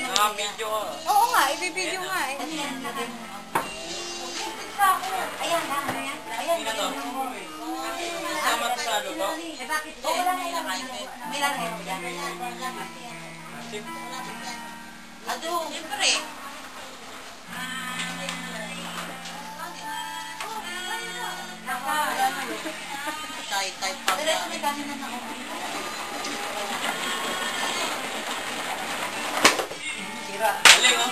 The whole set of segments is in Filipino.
Video ko. Oo nga, ibibideo nga eh. Ayan lang, ayan. Ayan. Sino to? Tama to sa luto? Bakit? Oo, wala na lang. May lagay mo dyan. Ado, siyempre. Type pa. Diretso may kanin na ako. Sira. Galing oh.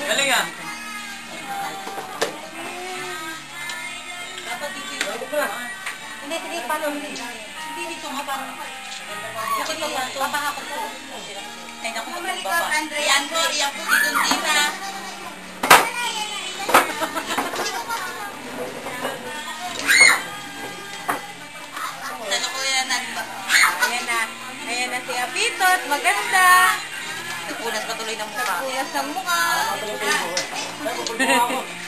Galing ah. Dapat dito. Hindi, sige, paano? Hindi dito nga, parang. Bukod pa yan, papahapon ko. Ay, naku, magbaba. Yan po, yan po, dito na. Sana ko yan, Ayan na si Apitot, maganda. nagpunas patuloy ng mukha. Kuya sa mukha.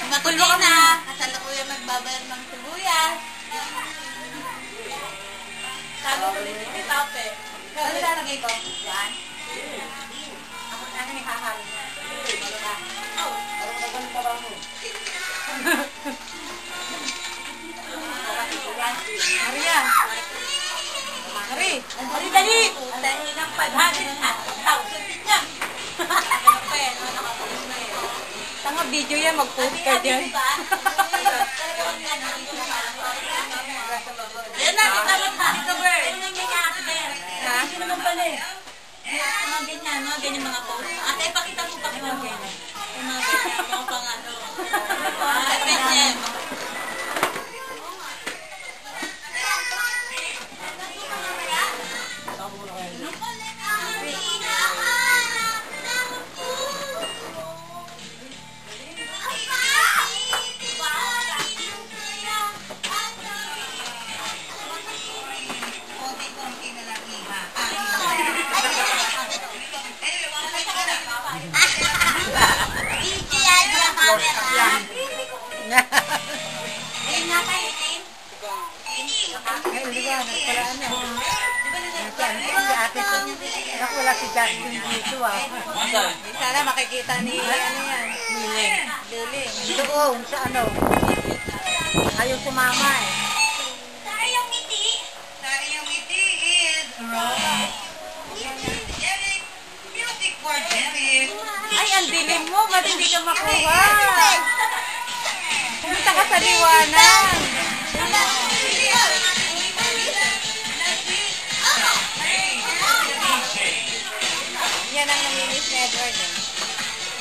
Matuloy na. Kasala ko yan magbabayar ng sibuyas. Sabi ko dito si Tape. Ano lalagay ko? Yan. Ako na may kakawin. Maria. Mari. Dali, dali! Ang dali ng 500 na. 1,000 din yan. Tanga video yan, mag-post ka dyan. Ayan na, kita mo sa dito, Bert. Ano yung ganyan, Bert? Ha? Hindi naman pala eh. Mga ganyan, mga ganyan mga post. Ate, pakita mo pa mga ganyan. Yung mga ganyan, mga pang ano. Ay, ganyan. Wala si Justin dito ah. Sana makikita ni ano yan. Liling. Doon sa ano. Ayaw sumama eh. Sayang ngiti. Sayang ngiti is music for Derek. Ay, ang dilim mo. Ba't hindi ka makuha? Pumunta ka sa liwanag. Yan ang naminis ni Edward eh.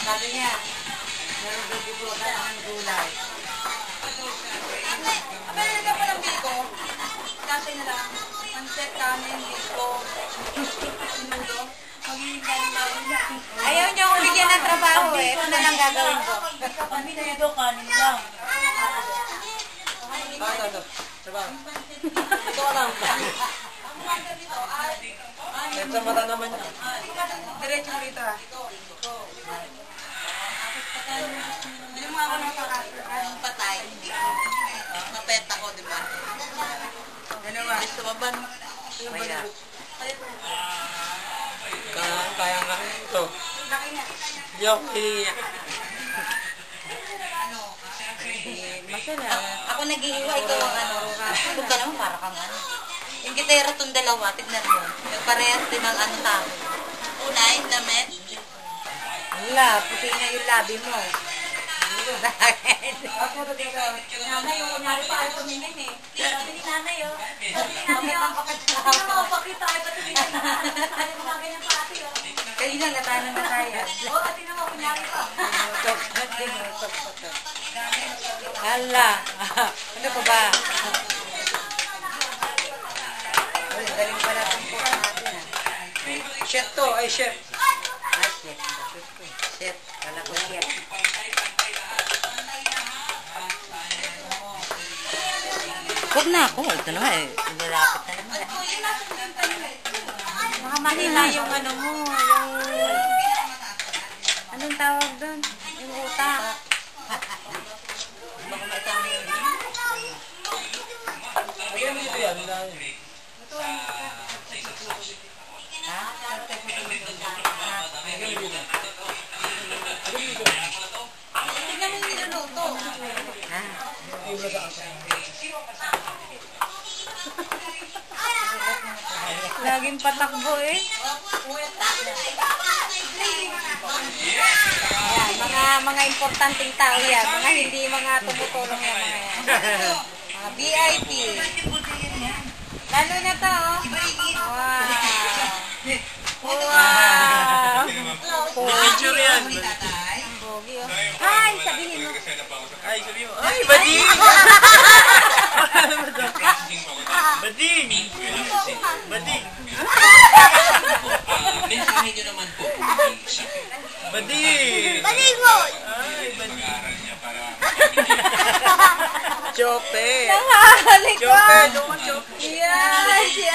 Sabi niya, meron gugugutan ng gulay. Abay, ka pa ng biko. Kasi na lang, pancet kanin, biko, sinulo. Ayaw niyo akong bigyan ng trabaho eh. Ito na lang gagawin ko. Kami na ito, kanin lang. Ito. Diba? Ito ka lang. Ito mata naman niya. Diretso rito ah. Yung mga ako ng patay, hindi ko. Mapet ako, di ba? Ano ba? Gusto mo ba? Kaya. Kaya nga ito. Laki niya. Hindi ako iiyak. Masala. Ako nag-iiwa, ikaw ang ano. Huwag ka naman, para kang ano. Yung gitera itong dalawa, tignan mo. Yung parehas din ang ano tao. Unay, damit. Wala, puti na yung labi mo. Nanay, yung kunyari pa kayo tumingin eh. Sabi ni nanay, oh. Sabi ni nanay, oh. Ano mo, pakita kayo pa tumingin. Ano mo mga ganyan pa ate, oh. Kanina natanan na tayo. Oo, ate na mo, kunyari pa. Hala. Ano pa ba? Galing pala itong po natin ah. Chef to, ay chef. Ah, chef. Chef. Kala ko chef. Huwag na ako. Ito na eh. Nilapit na naman. Baka mahina yung ano mo. Yung... Anong tawag doon? Yung utak. Baka may tama yun. Lagyan mo dito yan. Ha? Lagyan mo dito. Laging patakbo eh. Ayan, mga importanteng tao yan. Mga hindi mga tumutulong yan mga yan. Mga VIP. Lalo na to, oh. Wow. Wow. Picture yan. Pogi, oh. Hi, sabihin mo. Ay, sabi mo. Ay, bading! Bading! Bading! Mensahe nyo naman po. Bading! Baling mo! Ay, bading! Chope! Nanghahalik ko! Chope! Chope! Yes, yes.